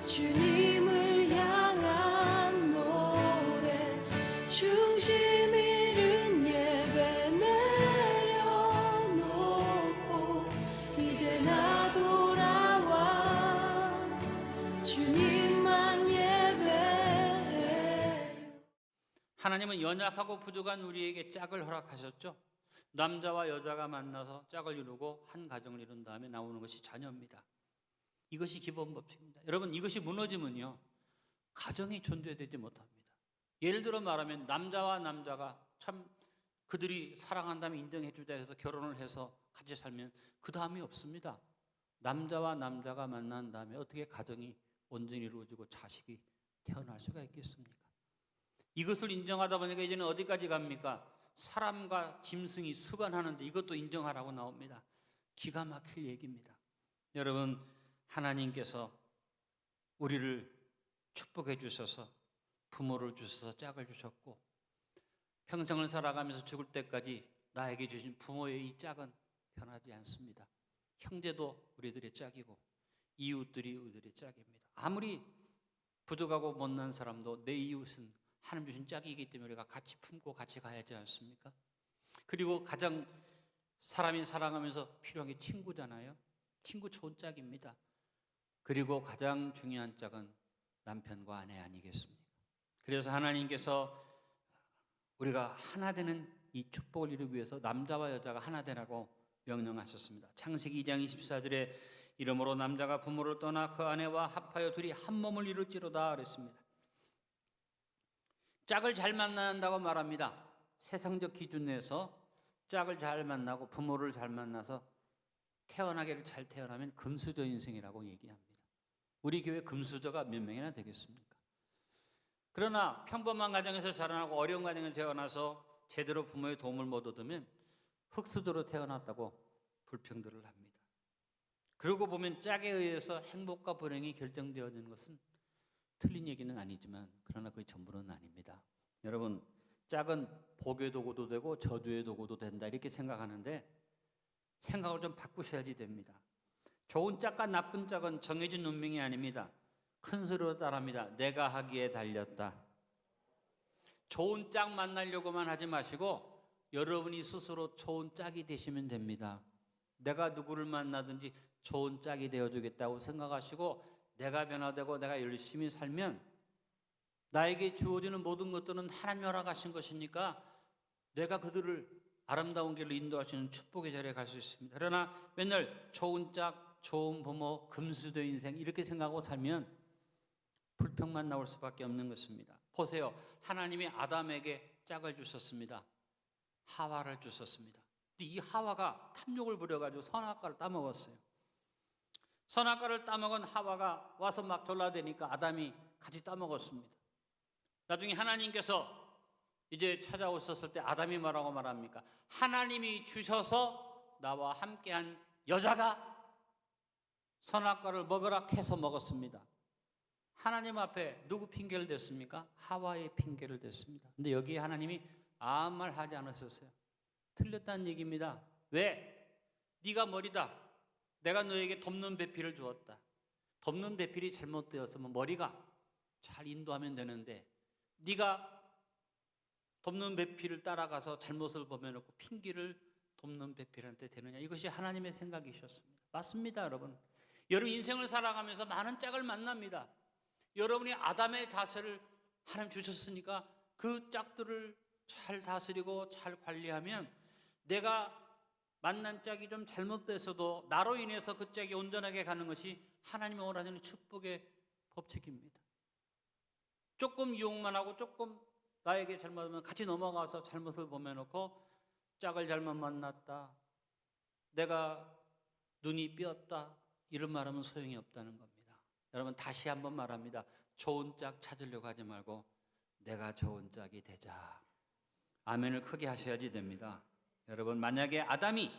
주님을 향한 노래 중심 잃은 예배 내려놓고 이제 나 돌아와 주님만 예배해. 하나님은 연약하고 부족한 우리에게 짝을 허락하셨죠. 남자와 여자가 만나서 짝을 이루고 한 가정을 이룬 다음에 나오는 것이 자녀입니다. 이것이 기본 법칙입니다. 여러분, 이것이 무너지면요, 가정이 존재되지 못합니다. 예를 들어 말하면 남자와 남자가 참 그들이 사랑한다면 인정해 주자 해서 결혼을 해서 같이 살면 그 다음이 없습니다. 남자와 남자가 만난 다음에 어떻게 가정이 온전히 이루어지고 자식이 태어날 수가 있겠습니까? 이것을 인정하다 보니까 이제는 어디까지 갑니까? 사람과 짐승이 수간하는데 이것도 인정하라고 나옵니다. 기가 막힐 얘기입니다. 여러분, 하나님께서 우리를 축복해 주셔서 부모를 주셔서 짝을 주셨고 평생을 살아가면서 죽을 때까지 나에게 주신 부모의 이 짝은 변하지 않습니다. 형제도 우리들의 짝이고 이웃들이 우리들의 짝입니다. 아무리 부족하고 못난 사람도 내 이웃은 하나님 주신 짝이기 때문에 우리가 같이 품고 같이 가야 하지 않습니까? 그리고 가장 사람이 살아가면서 필요한 게 친구잖아요. 친구 좋은 짝입니다. 그리고 가장 중요한 짝은 남편과 아내 아니겠습니까? 그래서 하나님께서 우리가 하나 되는 이 축복을 이루기 위해서 남자와 여자가 하나 되라고 명령하셨습니다. 창세기 2장 24절에 이러므로 남자가 부모를 떠나 그 아내와 합하여 둘이 한 몸을 이룰지로다 그랬습니다. 짝을 잘 만난다고 말합니다. 세상적 기준 내에서 짝을 잘 만나고 부모를 잘 만나서 태어나기를 잘 태어나면 금수저 인생이라고 얘기합니다. 우리 교회 금수저가 몇 명이나 되겠습니까? 그러나 평범한 가정에서 자라나고 어려운 가정에 태어나서 제대로 부모의 도움을 못 얻으면 흙수저로 태어났다고 불평들을 합니다. 그러고 보면 짝에 의해서 행복과 불행이 결정되어지는 것은 틀린 얘기는 아니지만 그러나 그게 전부는 아닙니다. 여러분, 짝은 복의 도구도 되고 저주의 도구도 된다 이렇게 생각하는데 생각을 좀 바꾸셔야지 됩니다. 좋은 짝과 나쁜 짝은 정해진 운명이 아닙니다. 큰 소리로 따라합니다. 내가 하기에 달렸다. 좋은 짝 만나려고만 하지 마시고 여러분이 스스로 좋은 짝이 되시면 됩니다. 내가 누구를 만나든지 좋은 짝이 되어주겠다고 생각하시고 내가 변화되고 내가 열심히 살면 나에게 주어지는 모든 것들은 하나님 허락하신 것이니까 내가 그들을 아름다운 길로 인도하시는 축복의 자리에 갈 수 있습니다. 그러나 맨날 좋은 짝, 좋은 부모, 금수저 인생 이렇게 생각하고 살면 불평만 나올 수밖에 없는 것입니다. 보세요. 하나님이 아담에게 짝을 주셨습니다. 하와를 주셨습니다. 근데 이 하와가 탐욕을 부려가지고 선악과를 따먹었어요. 선악과를 따먹은 하와가 와서 막 졸라대니까 아담이 같이 따먹었습니다. 나중에 하나님께서 이제 찾아오셨을 때 아담이 뭐라고 말합니까? 하나님이 주셔서 나와 함께한 여자가 선악과를 먹으라 해서 먹었습니다. 하나님 앞에 누구 핑계를 댔습니까? 하와의 핑계를 댔습니다. 근데 여기에 하나님이 아무 말 하지 않으셨어요. 틀렸다는 얘기입니다. 왜? 네가 머리다. 내가 너에게 덮는 배필을 주었다. 덮는 배필이 잘못되었으면 머리가 잘 인도하면 되는데 네가 덮는 배필을 따라가서 잘못을 범해놓고 핑계를 덮는 배필한테 되느냐. 이것이 하나님의 생각이셨습니다. 맞습니다, 여러분. 여러분 인생을 살아가면서 많은 짝을 만납니다. 여러분이 아담의 자세를 하나님 주셨으니까 그 짝들을 잘 다스리고 잘 관리하면 내가 만난 짝이 좀 잘못돼서도 나로 인해서 그 짝이 온전하게 가는 것이 하나님이 원하시는 축복의 법칙입니다. 조금 이용만 하고 조금 나에게 잘못하면 같이 넘어가서 잘못을 범해놓고 짝을 잘못 만났다, 내가 눈이 삐었다 이런 말하면 소용이 없다는 겁니다. 여러분 다시 한번 말합니다. 좋은 짝 찾으려고 하지 말고 내가 좋은 짝이 되자. 아멘을 크게 하셔야지 됩니다. 여러분 만약에 아담이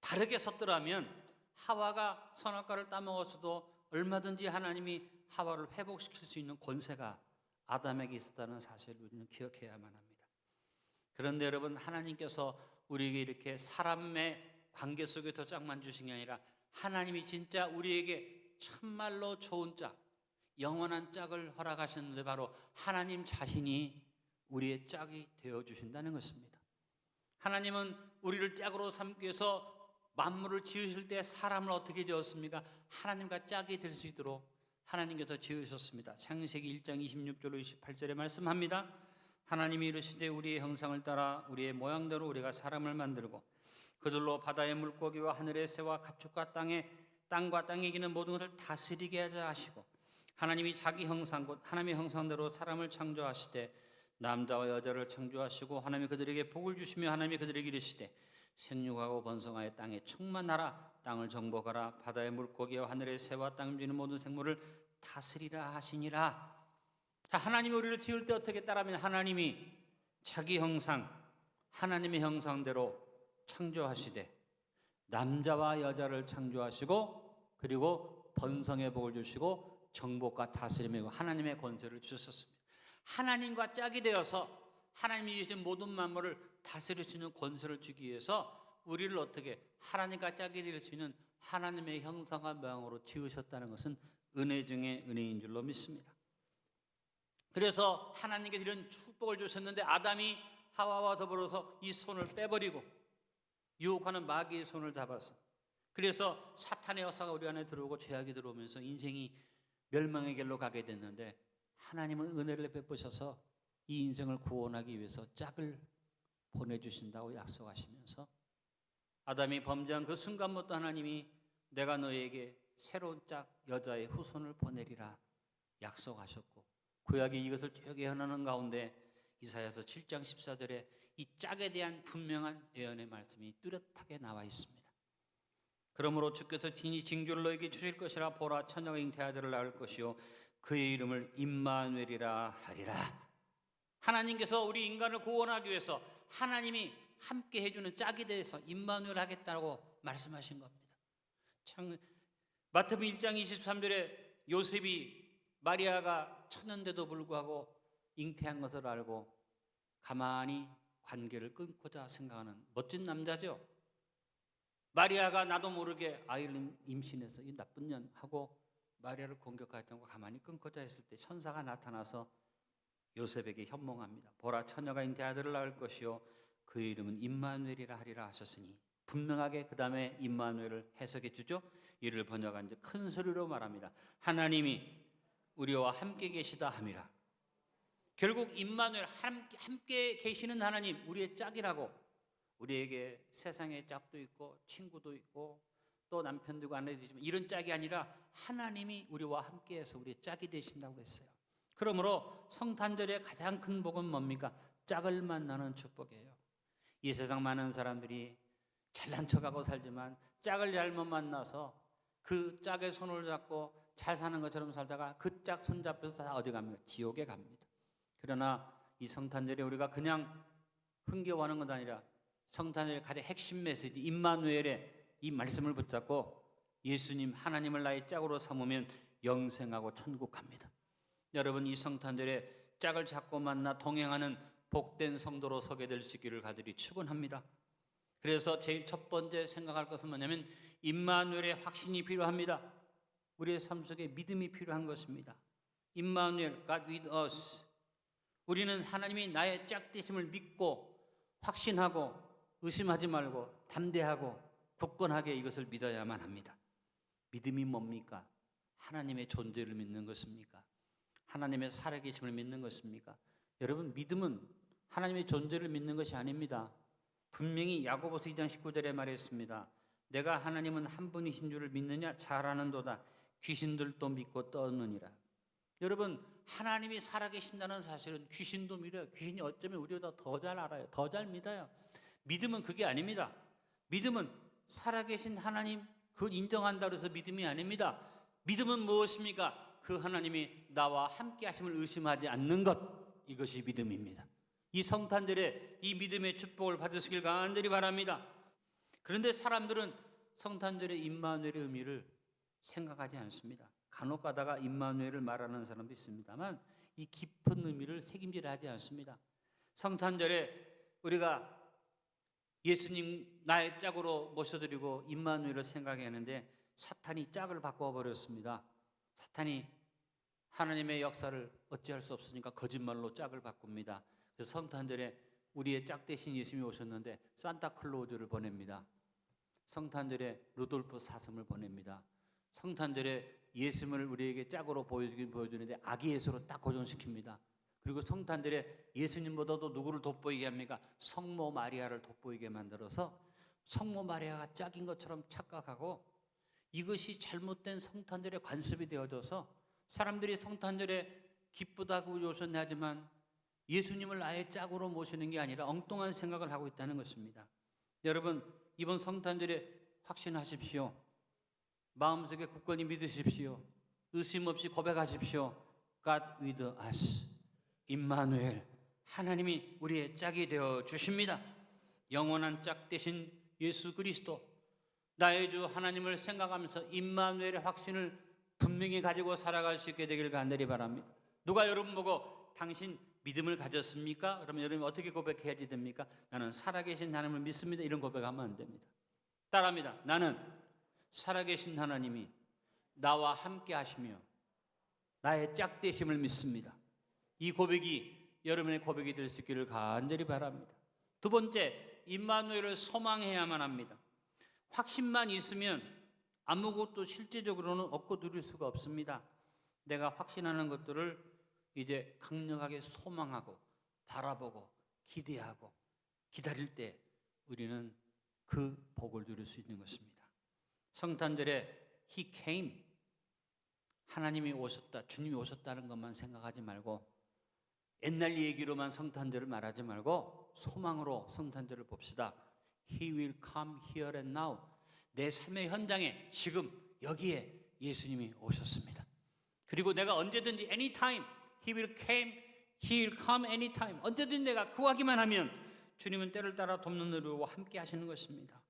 바르게 섰더라면 하와가 선악과를 따먹었어도 얼마든지 하나님이 하와를 회복시킬 수 있는 권세가 아담에게 있었다는 사실을 우리는 기억해야만 합니다. 그런데 여러분 하나님께서 우리에게 이렇게 사람의 관계 속에서 짝만 주신 게 아니라 하나님이 진짜 우리에게 참말로 좋은 짝, 영원한 짝을 허락하셨는데 바로 하나님 자신이 우리의 짝이 되어주신다는 것입니다. 하나님은 우리를 짝으로 삼기 위해서 만물을 지으실 때 사람을 어떻게 지었습니까? 하나님과 짝이 될 수 있도록 하나님께서 지으셨습니다. 창세기 1장 26절로 28절에 말씀합니다. 하나님이 이르시되 우리의 형상을 따라 우리의 모양대로 우리가 사람을 만들고 그들로 바다의 물고기와 하늘의 새와 가축과 땅과 땅에 기는 모든 것을 다스리게 하자 하시고 하나님이 자기 형상 곧 하나님의 형상대로 사람을 창조하시되 남자와 여자를 창조하시고 하나님이 그들에게 복을 주시며 하나님이 그들에게 이르시되 생육하고 번성하여 땅에 충만하라 땅을 정복하라 바다의 물고기와 하늘의 새와 땅 지는 모든 생물을 다스리라 하시니라. 자, 하나님이 우리를 지을 때 어떻게 따라하면 하나님이 자기 형상 하나님의 형상대로 창조하시되 남자와 여자를 창조하시고 그리고 번성의 복을 주시고 정복과 다스림의 하나님의 권세를 주셨습니다. 하나님과 짝이 되어서 하나님이 주신 모든 만물을 다스릴 수 있는 권세를 주기 위해서 우리를 어떻게 하나님과 짝이 될 수 있는 하나님의 형상과 모양으로 지으셨다는 것은 은혜 중에 은혜인 줄로 믿습니다. 그래서 하나님께 이런 축복을 주셨는데 아담이 하와와 더불어서 이 손을 빼버리고 유혹하는 마귀의 손을 잡아서 그래서 사탄의 역사가 우리 안에 들어오고 죄악이 들어오면서 인생이 멸망의 길로 가게 됐는데 하나님은 은혜를 베푸셔서 이 인생을 구원하기 위해서 짝을 보내주신다고 약속하시면서 아담이 범죄한 그 순간부터 하나님이 내가 너에게 새로운 짝 여자의 후손을 보내리라 약속하셨고 구약이 이것을 쭉 예언하는 가운데 이사야서 7장 14절에 이 짝에 대한 분명한 예언의 말씀이 뚜렷하게 나와 있습니다. 그러므로 주께서 친히 징조를 너에게 주실 것이라 보라 처녀가 잉태아들을 낳을 것이요 그의 이름을 임마누엘이라 하리라. 하나님께서 우리 인간을 구원하기 위해서 하나님이 함께 해주는 짝이 돼서 임마누엘 하겠다고 말씀하신 겁니다. 마태복음 1장 23절에 요셉이 마리아가 처녀인데도 불구하고 잉태한 것을 알고 가만히 관계를 끊고자 생각하는 멋진 남자죠. 마리아가 나도 모르게 아이를 임신해서 이 나쁜 년 하고 마리아를 공격하지 않고 가만히 끊고자 했을 때 천사가 나타나서 요셉에게 현몽합니다. 보라 처녀가 잉태한 아들을 낳을 것이요 그의 이름은 임마누엘이라 하리라 하셨으니 분명하게 그 다음에 임마누엘을 해석해 주죠. 이를 번역한 이제 큰 소리로 말합니다. 하나님이 우리와 함께 계시다 함이라. 결국 임마누엘 함께 계시는 하나님 우리의 짝이라고 우리에게 세상의 짝도 있고 친구도 있고 또 남편도 있고 아내도 있지만 이런 짝이 아니라 하나님이 우리와 함께해서 우리의 짝이 되신다고 했어요. 그러므로 성탄절의 가장 큰 복은 뭡니까? 짝을 만나는 축복이에요. 이 세상 많은 사람들이 잘난 척하고 살지만 짝을 잘못 만나서 그 짝의 손을 잡고 잘 사는 것처럼 살다가 그 짝 손잡혀서 다 어디 갑니까? 지옥에 갑니다. 그러나 이 성탄절에 우리가 그냥 흥겨워하는 것 아니라 성탄절의 가장 핵심 메시지 임마누엘의 이 말씀을 붙잡고 예수님 하나님을 나의 짝으로 삼으면 영생하고 천국 갑니다. 여러분 이 성탄절에 짝을 잡고 만나 동행하는 복된 성도로 서게 될 수 있기를 간절히 축원합니다. 그래서 제일 첫 번째 생각할 것은 뭐냐면 임마누엘의 확신이 필요합니다. 우리의 삶 속에 믿음이 필요한 것입니다. 임마누엘, God with us. 우리는 하나님이 나의 짝되심을 믿고 확신하고 의심하지 말고 담대하고 굳건하게 이것을 믿어야만 합니다. 믿음이 뭡니까? 하나님의 존재를 믿는 것입니까? 하나님의 살아계심을 믿는 것입니까? 여러분 믿음은 하나님의 존재를 믿는 것이 아닙니다. 분명히 야고보서 2장 19절에 말했습니다. 내가 하나님은 한 분이신 줄을 믿느냐? 잘 아는도다. 귀신들도 믿고 떠느니라. 여러분 하나님이 살아계신다는 사실은 귀신도 믿어요. 귀신이 어쩌면 우리보다 더 잘 알아요. 더 잘 믿어요. 믿음은 그게 아닙니다. 믿음은 살아계신 하나님 그걸 인정한다고 해서 믿음이 아닙니다. 믿음은 무엇입니까? 그 하나님이 나와 함께 하심을 의심하지 않는 것, 이것이 믿음입니다. 이 성탄절에 이 믿음의 축복을 받으시길 간절히 바랍니다. 그런데 사람들은 성탄절의 임마누엘의 의미를 생각하지 않습니다. 간혹 가다가 임마누엘을 말하는 사람도 있습니다만 이 깊은 의미를 새김질하지 않습니다. 성탄절에 우리가 예수님 나의 짝으로 모셔드리고 임마누엘을 생각하는데 사탄이 짝을 바꿔버렸습니다. 사탄이 하나님의 역사를 어찌할 수 없으니까 거짓말로 짝을 바꿉니다. 그래서 성탄절에 우리의 짝 대신 예수님이 오셨는데 산타클로즈를 보냅니다. 성탄절에 루돌프 사슴을 보냅니다. 성탄절에 예수님을 우리에게 짝으로 보여주긴 보여주는데 아기 예수로 딱 고정시킵니다. 그리고 성탄절에 예수님보다도 누구를 돋보이게 합니까? 성모 마리아를 돋보이게 만들어서 성모 마리아가 짝인 것처럼 착각하고 이것이 잘못된 성탄절의 관습이 되어져서 사람들이 성탄절에 기쁘다고 요소는 하지만 예수님을 아예 짝으로 모시는 게 아니라 엉뚱한 생각을 하고 있다는 것입니다. 여러분, 이번 성탄절에 확신하십시오. 마음속에 굳건히 믿으십시오. 의심 없이 고백하십시오. God with us. 임마누엘, 하나님이 우리의 짝이 되어 주십니다. 영원한 짝 되신 예수 그리스도, 나의 주 하나님을 생각하면서 임마누엘의 확신을 분명히 가지고 살아갈 수 있게 되길 간절히 바랍니다. 누가 여러분 보고 당신 믿음을 가졌습니까? 그러면 여러분이 어떻게 고백해야 됩니까? 나는 살아계신 하나님을 믿습니다. 이런 고백하면 안 됩니다. 따라합니다. 나는 살아계신 하나님이 나와 함께 하시며 나의 짝되심을 믿습니다. 이 고백이 여러분의 고백이 될 수 있기를 간절히 바랍니다. 두 번째, 임마누엘을 소망해야만 합니다. 확신만 있으면 아무것도 실제적으로는 얻고 누릴 수가 없습니다. 내가 확신하는 것들을 이제 강력하게 소망하고 바라보고 기대하고 기다릴 때 우리는 그 복을 누릴 수 있는 것입니다. 성탄절에 He came, 하나님이 오셨다, 주님이 오셨다는 것만 생각하지 말고 옛날 얘기로만 성탄절을 말하지 말고 소망으로 성탄절을 봅시다. He will come here and now. 내 삶의 현장에 지금 여기에 예수님이 오셨습니다. 그리고 내가 언제든지 anytime He will come anytime. 언제든지 내가 구하기만 하면 주님은 때를 따라 돕는 이로 함께 하시는 것입니다.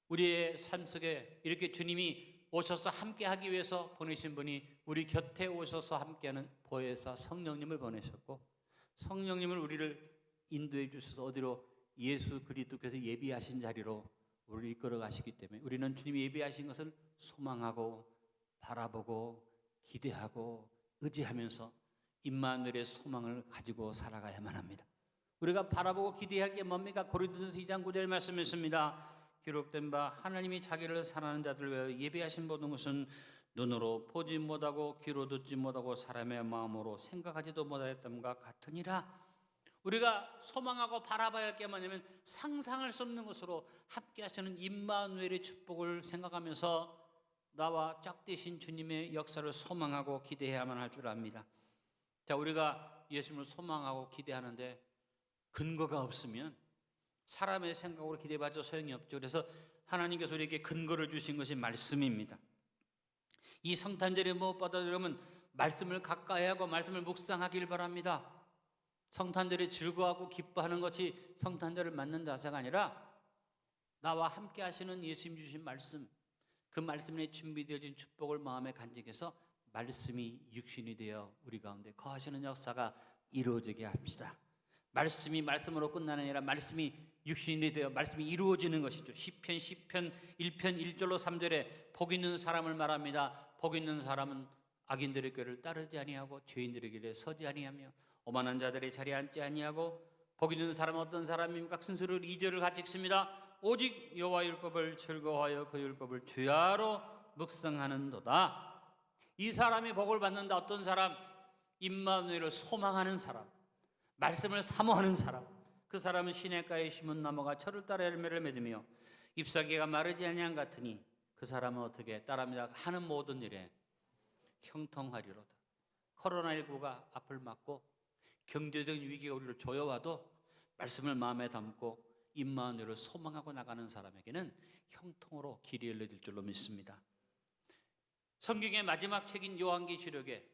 우리의 삶 속에 이렇게 주님이 오셔서 함께 하기 위해서 보내신 분이 우리 곁에 오셔서 함께하는 보혜사 성령님을 보내셨고, 성령님을 우리를 인도해 주셔서 어디로? 예수 그리스도께서 예비하신 자리로 우리를 이끌어 가시기 때문에 우리는 주님이 예비하신 것을 소망하고 바라보고 기대하고 의지하면서 임마누엘의 소망을 가지고 살아가야만 합니다. 우리가 바라보고 기대할 게 뭡니까? 고린도전서 2장 9절 말씀했습니다. 기록된 바 하나님이 자기를 사랑하는 자들 위하여 예비하신 모든 것은 눈으로 보지 못하고 귀로 듣지 못하고 사람의 마음으로 생각하지도 못하였던가 같으니라. 우리가 소망하고 바라봐야 할 게 뭐냐면 상상할 수 없는 것으로 함께 하시는 임마누엘의 축복을 생각하면서 나와 짝되신 주님의 역사를 소망하고 기대해야만 할 줄 압니다. 자, 우리가 예수님을 소망하고 기대하는데 근거가 없으면 사람의 생각으로 기대해봐도 소용이 없죠. 그래서 하나님께서 우리에게 근거를 주신 것이 말씀입니다. 이 성탄절에 무엇보다 여러분 말씀을 가까이 하고 말씀을 묵상하길 바랍니다. 성탄절에 즐거워하고 기뻐하는 것이 성탄절을 맞는 자세가 아니라 나와 함께 하시는 예수님 주신 말씀, 그 말씀에 준비되어진 축복을 마음에 간직해서 말씀이 육신이 되어 우리 가운데 거하시는 역사가 이루어지게 합시다. 말씀이 말씀으로 끝나는 게 아니라 말씀이 육신이 되어 말씀이 이루어지는 것이죠. 시편 1편 1절로 3절에 복 있는 사람을 말합니다. 복 있는 사람은 악인들의 꾀를 따르지 아니하고 죄인들의 길에 서지 아니하며 오만한 자들의 자리에 앉지 아니하고 복 있는 사람은 어떤 사람입니까? 순서로 2절을 같이 읽습니다. 오직 여호와 율법을 즐거워하여 그 율법을 주야로 묵상하는도다. 이 사람이 복을 받는다. 어떤 사람? 임마누엘을 소망하는 사람, 말씀을 사모하는 사람. 그 사람은 시냇가에 심은 나무가 철을 따라 열매를 맺으며 잎사귀가 마르지 아니한 같으니 그 사람은 어떻게 따라합니다. 하는 모든 일에 형통하리로다. 코로나19가 앞을 막고 경제적인 위기가 우리를 조여와도 말씀을 마음에 담고 임마누엘을 소망하고 나가는 사람에게는 형통으로 길이 열려질 줄로 믿습니다. 성경의 마지막 책인 요한계시록에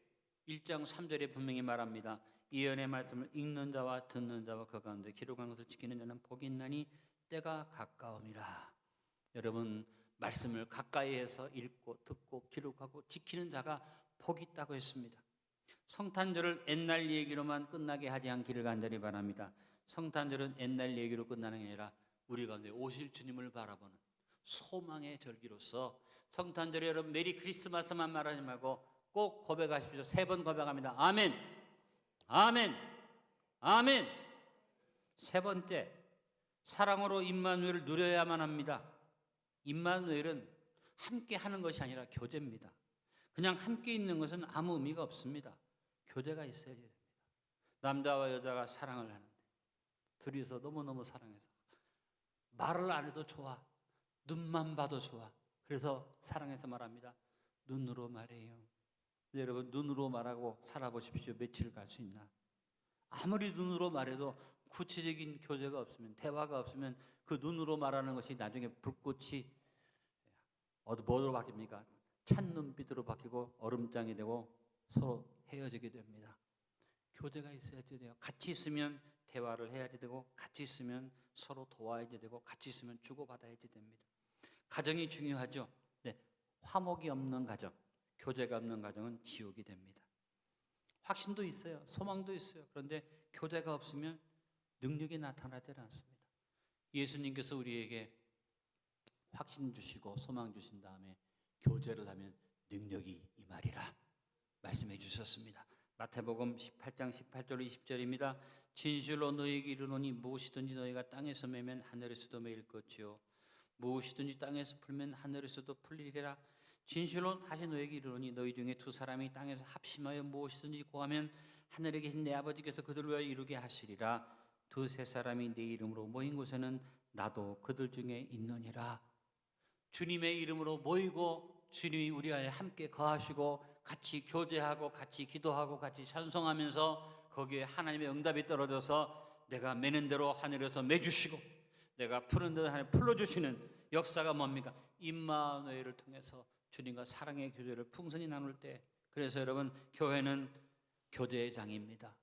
1장 3절에 분명히 말합니다. 예언의 말씀을 읽는 자와 듣는 자와 그 가운데 기록한 것을 지키는 자는 복이 있나니 때가 가까움이라. 여러분, 말씀을 가까이 해서 읽고 듣고 기록하고 지키는 자가 복이 있다고 했습니다. 성탄절을 옛날 얘기로만 끝나게 하지 않기를 간절히 바랍니다. 성탄절은 옛날 얘기로 끝나는 게 아니라 우리 가운데 오실 주님을 바라보는 소망의 절기로서 성탄절에 여러분 메리 크리스마스만 말하지 말고 꼭 고백하십시오. 3번 고백합니다. 아멘, 아멘, 아멘. 세 번째, 사랑으로 임마누엘을 누려야만 합니다. 임마누엘은 함께 하는 것이 아니라 교제입니다. 그냥 함께 있는 것은 아무 의미가 없습니다. 교제가 있어야 됩니다. 남자와 여자가 사랑을 하는데 둘이서 너무너무 사랑해서 말을 안 해도 좋아, 눈만 봐도 좋아. 그래서 사랑해서 말합니다. 눈으로 말해요. 여러분, 눈으로 말하고 살아보십시오. 며칠 갈 수 있나? 아무리 눈으로 말해도 구체적인 교제가 없으면, 대화가 없으면 그 눈으로 말하는 것이 나중에 불꽃이 뭐로 바뀝니까? 찬 눈빛으로 바뀌고 얼음장이 되고 서로 헤어지게 됩니다. 교제가 있어야 돼요. 같이 있으면 대화를 해야지 되고, 같이 있으면 서로 도와야지 되고, 같이 있으면 주고받아야지 됩니다. 가정이 중요하죠. 네, 화목이 없는 가정, 교제가 없는 가정은 지옥이 됩니다. 확신도 있어요. 소망도 있어요. 그런데 교제가 없으면 능력이 나타나지 않습니다. 예수님께서 우리에게 확신 주시고 소망 주신 다음에 교제를 하면 능력이 임하리라 말씀해 주셨습니다. 마태복음 18장 18절 20절입니다. 진실로 너희에게 이르노니 무엇이든지 너희가 땅에서 매면 하늘에서도 매일 것이요 무엇이든지 땅에서 풀면 하늘에서도 풀리리라. 진실로 다시 너희에게 이르노니 너희 중에 두 사람이 땅에서 합심하여 무엇이든지 구하면 하늘에 계신 내 아버지께서 그들을 위하여 이루게 하시리라. 두세 사람이 내 이름으로 모인 곳에는 나도 그들 중에 있느니라. 주님의 이름으로 모이고 주님이 우리 안에 함께 거하시고 같이 교제하고 같이 기도하고 같이 찬송하면서 거기에 하나님의 응답이 떨어져서 내가 매는 대로 하늘에서 매주시고 내가 푸는 대로 하늘 풀어주시는 역사가 뭡니까? 임마누엘을 통해서 주님과 사랑의 교제를 풍성히 나눌 때, 그래서 여러분, 교회는 교제의 장입니다.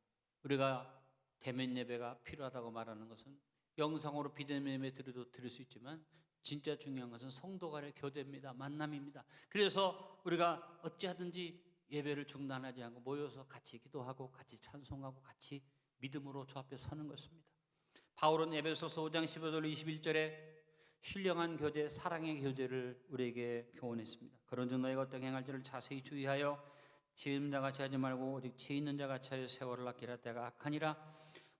우리가 대면 예배가 필요하다고 말하는 것은 영상으로 비대면 예배 드릴 수 있지만 진짜 중요한 것은 성도 간의 교제입니다. 만남입니다. 그래서 우리가 어찌하든지 예배를 중단하지 않고 모여서 같이 기도하고 같이 찬송하고 같이 믿음으로 주 앞에 서는 것입니다. 바울은 에베소서 5장 15절 21절에 신령한 교제, 사랑의 교제를 우리에게 교훈했습니다. 그런즉 너희가 어떻게 행할지를 자세히 주의하여 지혜 있는 자같이 하지 말고 오직 지혜 있는 자같이 하여 세월을 아끼라. 때가 악하니라.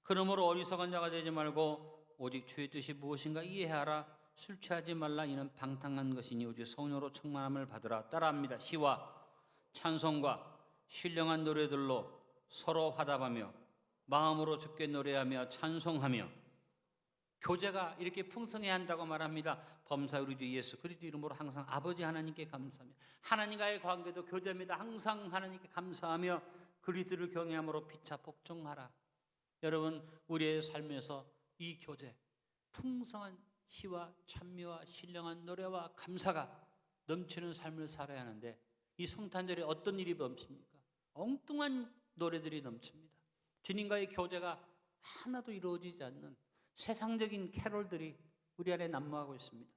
그러므로 어리석은 자가 되지 말고 오직 주의 뜻이 무엇인가 이해하라. 술 취하지 말라. 이는 방탕한 것이니 오직 성령으로 충만함을 받으라. 따라합니다. 시와 찬송과 신령한 노래들로 서로 화답하며 마음으로 주께 노래하며 찬송하며. 교제가 이렇게 풍성해야 한다고 말합니다. 범사 우리 주 예수 그리스도 이름으로 항상 아버지 하나님께 감사하며, 하나님과의 관계도 교제입니다. 항상 하나님께 감사하며 그리스도를 경외함으로 피차 복종하라. 여러분, 우리의 삶에서 이 교제, 풍성한 시와 찬미와 신령한 노래와 감사가 넘치는 삶을 살아야 하는데, 이 성탄절에 어떤 일이 넘칩니까? 엉뚱한 노래들이 넘칩니다. 주님과의 교제가 하나도 이루어지지 않는 세상적인 캐롤들이 우리 안에 난무하고 있습니다.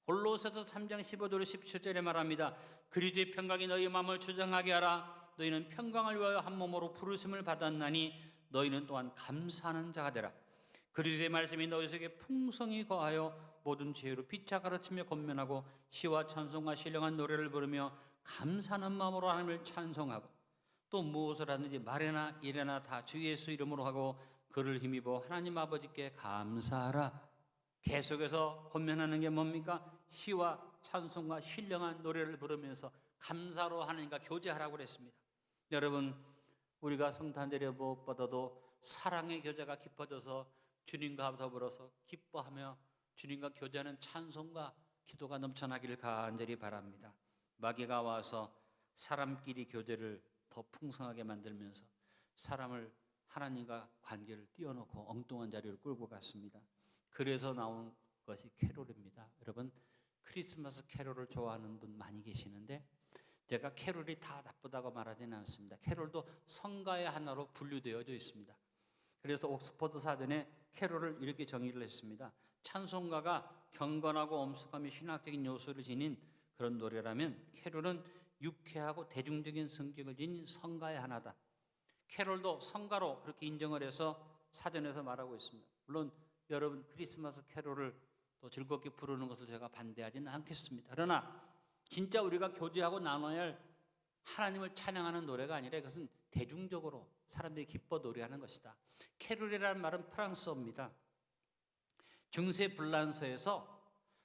골로새서 3장 15절 17절에 말합니다. 그리스도의 평강이 너희 마음을 주장하게 하라. 너희는 평강을 위하여 한 몸으로 부르심을 받았나니 너희는 또한 감사하는 자가 되라. 그리스도의 말씀이 너희 속에 풍성히 거하여 모든 지혜로 피차 가르치며 권면하고 시와 찬송과 신령한 노래를 부르며 감사하는 마음으로 하나님을 찬송하고 또 무엇을 하든지 말이나 일이나 다 주 예수 이름으로 하고 그를 힘입어 하나님 아버지께 감사하라. 계속해서 권면하는 게 뭡니까? 시와 찬송과 신령한 노래를 부르면서 감사로 하나님과 교제하라고 그랬습니다. 여러분, 우리가 성탄절에 무엇보다도 사랑의 교제가 깊어져서 주님과 더불어서 기뻐하며 주님과 교제하는 찬송과 기도가 넘쳐나기를 간절히 바랍니다. 마귀가 와서 사람끼리 교제를 더 풍성하게 만들면서 사람을 하나님과 관계를 띄워놓고 엉뚱한 자리를 끌고 갔습니다. 그래서 나온 것이 캐롤입니다. 여러분, 크리스마스 캐롤을 좋아하는 분 많이 계시는데 제가 캐롤이 다 나쁘다고 말하지는 않습니다. 캐롤도 성가의 하나로 분류되어져 있습니다. 그래서 옥스퍼드 사전에 캐롤을 이렇게 정의를 했습니다. 찬송가가 경건하고 엄숙하며 신학적인 요소를 지닌 그런 노래라면 캐롤은 유쾌하고 대중적인 성격을 지닌 성가의 하나다. 캐롤도 성가로 그렇게 인정을 해서 사전에서 말하고 있습니다. 물론 여러분, 크리스마스 캐롤을 또 즐겁게 부르는 것을 제가 반대하지는 않겠습니다. 그러나 진짜 우리가 교제하고 나눠야 할 하나님을 찬양하는 노래가 아니라 이것은 대중적으로 사람들이 기뻐 노래하는 것이다. 캐롤이라는 말은 프랑스어입니다. 중세 불란서에서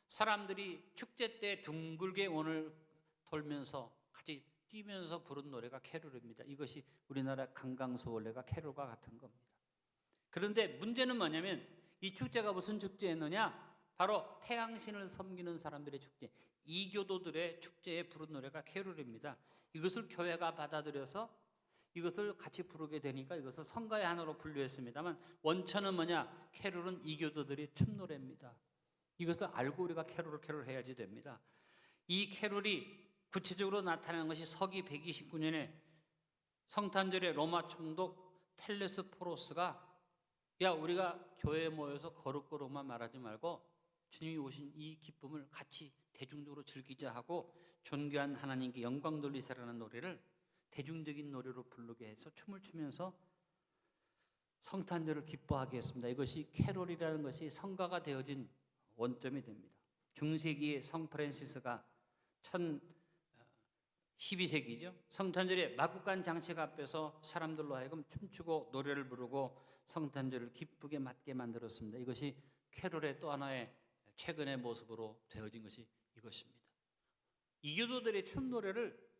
사람들이 축제 때 둥글게 원을 돌면서 같이 뛰면서 부른 노래가 캐롤입니다. 이것이 우리나라 강강수 원래가 캐롤과 같은 겁니다. 그런데 문제는 뭐냐면 이 축제가 무슨 축제였느냐? 바로 태양신을 섬기는 사람들의 축제, 이교도들의 축제에 부른 노래가 캐롤입니다. 이것을 교회가 받아들여서 이것을 같이 부르게 되니까 이것을 성가의 하나로 분류했습니다만 원천은 뭐냐? 캐롤은 이교도들의 춤 노래입니다. 이것을 알고 우리가 캐롤을 해야지 됩니다. 이 캐롤이 구체적으로 나타나는 것이 서기 129년에 성탄절에 로마 총독 텔레스포로스가 야, 우리가 교회에 모여서 거룩거룩만 말하지 말고 주님이 오신 이 기쁨을 같이 대중적으로 즐기자 하고 존귀한 하나님께 영광 돌리세라는 노래를 대중적인 노래로 부르게 해서 춤을 추면서 성탄절을 기뻐하게 했습니다. 이것이 캐롤이라는 것이 성가가 되어진 원점이 됩니다. 중세기의 성 프란시스가 12세기죠. 성탄절에 마구간 장식 앞에서 사람들로 하여금 춤추고 노래를 부르고 성탄절을 기쁘게 맞게 만들었습니다. 이것이 캐롤의 또 하나의 최근의 모습으로 되어진 것이 이것입니다. 이교도들의 춤 노래를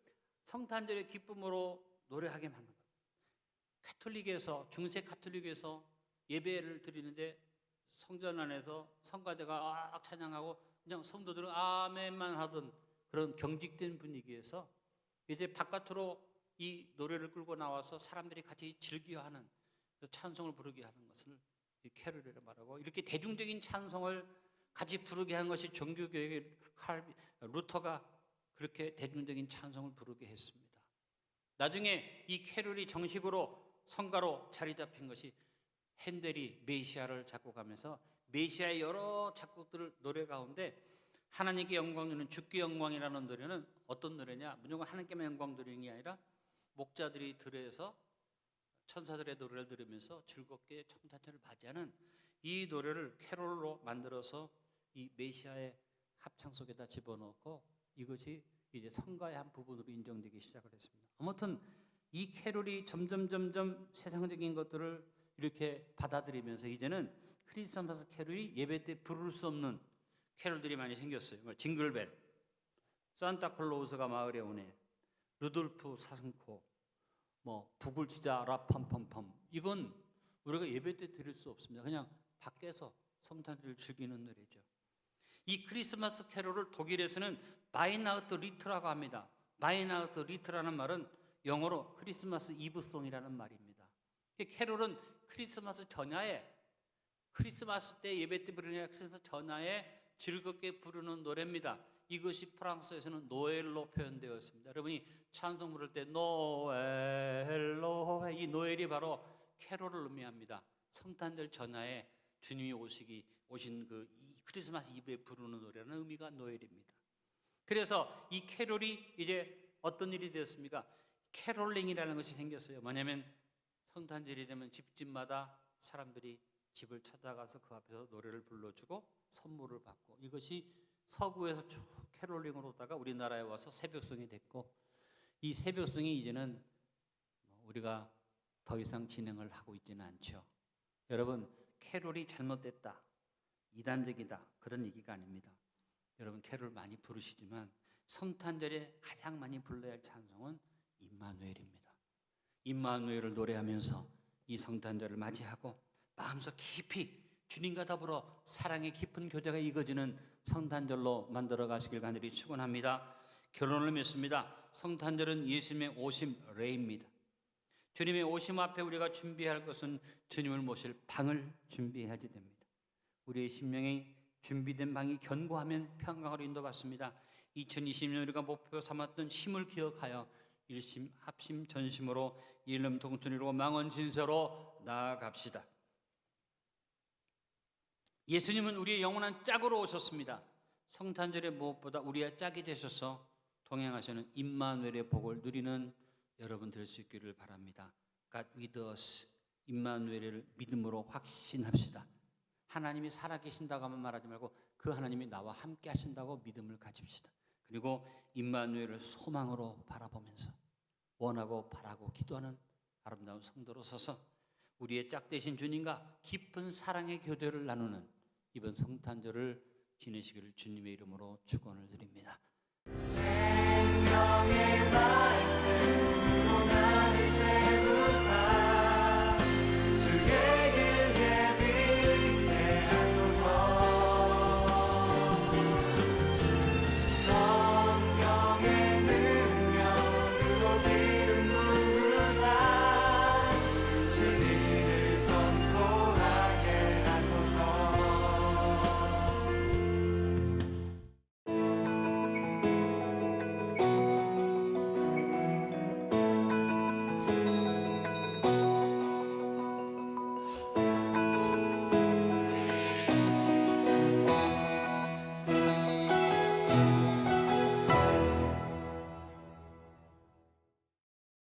성탄절의 기쁨으로 노래하게 만든 것. 가톨릭에서 중세 가톨릭에서 예배를 드리는데 성전 안에서 성가대가 찬양하고 그냥 성도들은 아멘만 하던 그런 경직된 분위기에서 이제 바깥으로 이 노래를 끌고 나와서 사람들이 같이 즐겨하는 찬송을 부르게 하는 것을 캐롤이라고 말하고 이렇게 대중적인 찬송을 같이 부르게 한 것이 종교개혁의 루터가 그렇게 대중적인 찬송을 부르게 했습니다. 나중에 이 캐롤이 정식으로 성가로 자리 잡힌 것이 핸델이 메시아를 작곡하면서 메시아의 여러 작곡들 노래 가운데 하나님께 영광 드리는 주께 영광이라는 노래는 어떤 노래냐? 무조건 하나님께만 영광 드리는 게 아니라 목자들이 들에서 천사들의 노래를 들으면서 즐겁게 성탄절을 맞이하는 이 노래를 캐롤로 만들어서 이 메시아의 합창 속에다 집어넣고 이것이 이제 성가의 한 부분으로 인정되기 시작을 했습니다. 아무튼 이 캐롤이 점점 세상적인 것들을 이렇게 받아들이면서 이제는 크리스마스 캐롤이 예배 때 부를 수 없는 캐롤들이 많이 생겼어요. 징글벨, 산타클로우스가 마을에 오네, 루돌프 사슴코, 북을 치자 라팜팜팜. 이건 우리가 예배 때 들을 수 없습니다. 그냥 밖에서 성탄절을 즐기는 노래죠. 이 크리스마스 캐롤을 독일에서는 바이나흐트 리트라고 합니다. 바이나흐트 리트라는 말은 영어로 크리스마스 이브송이라는 말입니다. 캐롤은 크리스마스 전야에 크리스마스 때 예배 때 부르는 크리스마스 전야에 즐겁게 부르는 노래입니다. 이것이 프랑스에서는 노엘로 표현되었습니다. 여러분이 찬송 부를 때 노엘 노엘, 이 노엘이 바로 캐롤을 의미합니다. 성탄절 전야에 주님이 오신 이 크리스마스 이브에 부르는 노래라는 의미가 노엘입니다. 그래서 이 캐롤이 이제 어떤 일이 되었습니까? 캐롤링이라는 것이 생겼어요. 뭐냐면 성탄절이 되면 집집마다 사람들이 집을 찾아가서 그 앞에서 노래를 불러주고 선물을 받고, 이것이 서구에서 쭉 캐롤링으로다가 우리나라에 와서 새벽송이 됐고, 이 새벽송이 이제는 우리가 더 이상 진행을 하고 있지는 않죠. 여러분, 캐롤이 잘못됐다, 이단적이다, 그런 얘기가 아닙니다. 여러분, 캐롤 많이 부르시지만 성탄절에 가장 많이 불러야 할 찬송은 임마누엘입니다. 임마누엘을 노래하면서 이 성탄절을 맞이하고 마음속 깊이 주님과 더불어 사랑의 깊은 교제가 이어지는 성탄절로 만들어 가시길 간절히 축원합니다. 결론을 맺습니다. 성탄절은 예수님의 오심 레입니다. 주님의 오심 앞에 우리가 준비할 것은 주님을 모실 방을 준비해야지 됩니다. 우리의 심령이 준비된 방이 견고하면 평강으로 인도받습니다. 2020년 우리가 목표 삼았던 힘을 기억하여 일심 합심 전심으로 일름 동천이로 망원 진서로 나아갑시다. 예수님은 우리의 영원한 짝으로 오셨습니다. 성탄절에 무엇보다 우리의 짝이 되셔서 동행하시는 임마누엘의 복을 누리는 여러분 될 수 있기를 바랍니다. God with us, 임마누엘을 믿음으로 확신합시다. 하나님이 살아계신다고 하면 말하지 말고 그 하나님이 나와 함께 하신다고 믿음을 가집시다. 그리고 임마누엘을 소망으로 바라보면서 원하고 바라고 기도하는 아름다운 성도로 서서 우리의 짝 되신 주님과 깊은 사랑의 교제를 나누는 이번 성탄절을 지내시기를 주님의 이름으로 축원을 드립니다. 생명의 말씀